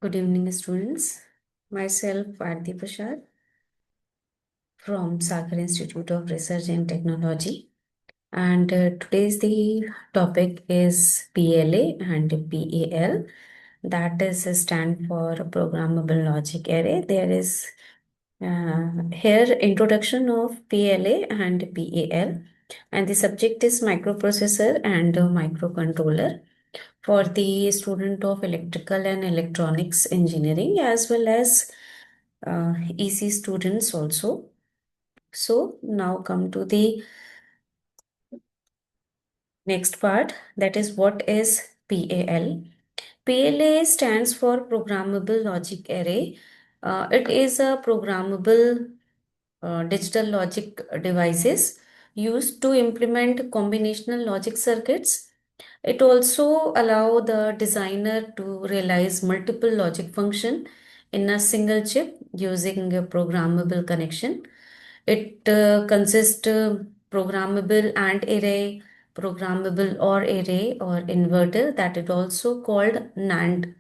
Good evening, students. Myself, Aarti Prasad from Sagar Institute of Research and Technology. And today's the topic is PLA and PAL. That is a stand for Programmable Logic Array. There is here introduction of PLA and PAL. And the subject is microprocessor and microcontroller for the student of electrical and electronics engineering as well as EC students also. So now come to the next part, that is what is PAL. PLA stands for Programmable Logic Array. It is a programmable digital logic devices used to implement combinational logic circuits. It also allow the designer to realize multiple logic function in a single chip using a programmable connection. It consists programmable AND array, programmable OR array or inverter, that is also called NAND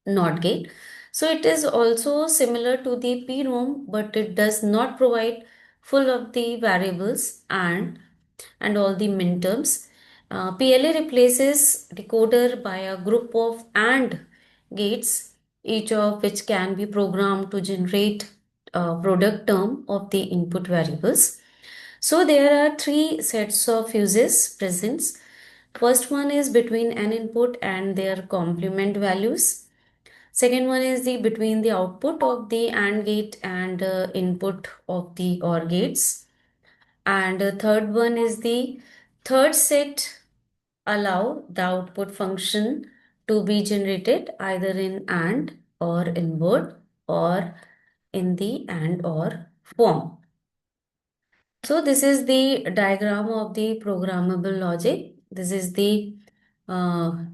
NOT gate. So it is also similar to the PROM, but it does not provide full of the variables and all the minterms. PLA replaces decoder by a group of AND gates, each of which can be programmed to generate a product term of the input variables. So there are three sets of fuses present. First one is between an input and their complement values. Second one is the between the output of the AND gate and input of the OR gates. And third one is the third set allow the output function to be generated either in AND or in word or in the AND or form. So this is the diagram of the programmable logic. This is the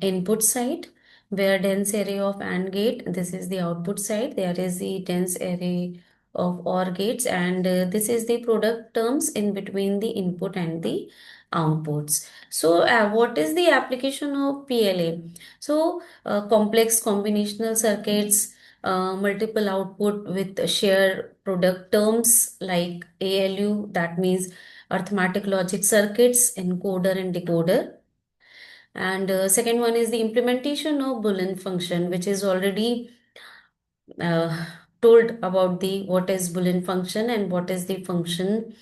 input side where dense array of AND gate. This is the output side. There is the dense array of OR gates, and this is the product terms in between the input and the outputs. So what is the application of PLA? So complex combinational circuits, multiple output with share product terms like ALU, that means arithmetic logic circuits, encoder and decoder. And second one is the implementation of Boolean function, which is already uh, told about the what is Boolean function and what is the function,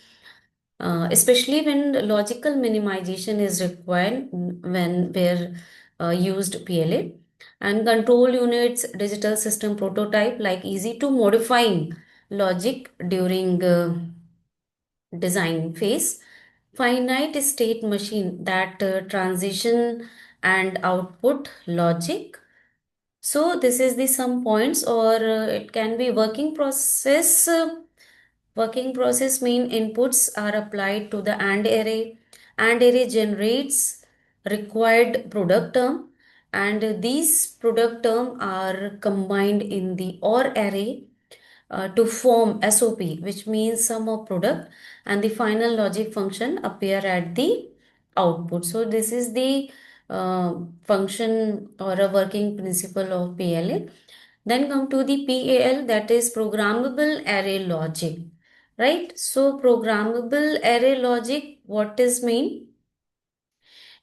especially when logical minimization is required when where used PLA. And control units, digital system prototype, like easy to modifying logic during design phase. Finite state machine, that transition and output logic. So this is the some points, or it can be working process. Working process mean inputs are applied to the AND array. AND array generates required product term, and these product term are combined in the OR array to form SOP, which means sum of product, and the final logic function appear at the output. So this is the function or a working principle of PLA. Then come to the PAL, that is programmable array logic, right? So programmable array logic, what is mean?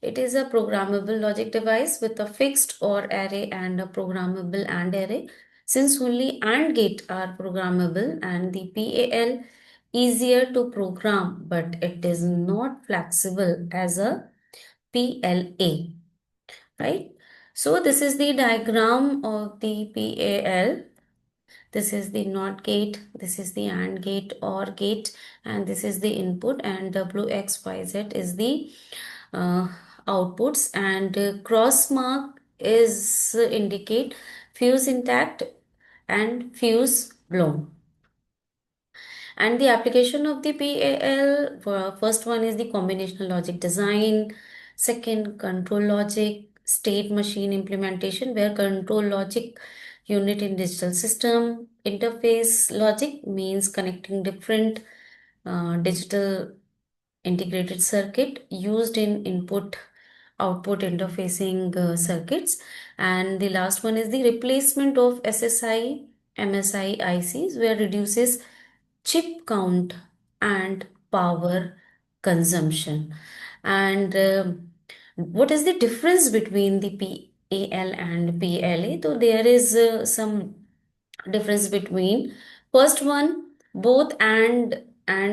It is a programmable logic device with a fixed OR array and a programmable AND array. Since only AND gate are programmable and the PAL easier to program, but it is not flexible as a PLA, right? So this is the diagram of the PAL. This is the NOT gate, this is the AND gate, OR gate, and this is the input, and WXYZ is the uh, outputs, and cross mark is indicate fuse intact and fuse blown. And the application of the PAL, first one is the combinational logic design, second control logic, state machine implementation where control logic unit in digital system, interface logic means connecting different digital integrated circuit used in input output interfacing circuits. And the last one is the replacement of SSI, MSI ICs, where reduces chip count and power consumption. And what is the difference between the PAL and PLA? So there is some difference between first one, both and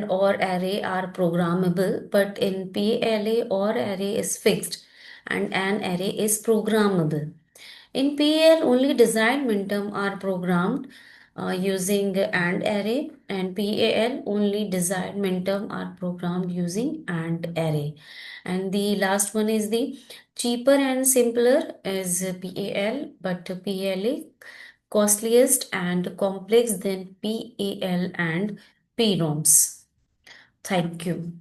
or array are programmable, but in PLA or array is fixed and an array is programmable. In PL, only desired minterm are programmed using AND array, and PAL, only desired minterm are programmed using AND array. And the last one is the cheaper and simpler is PAL, but PLA costliest and complex than PAL and PROMs. Thank you.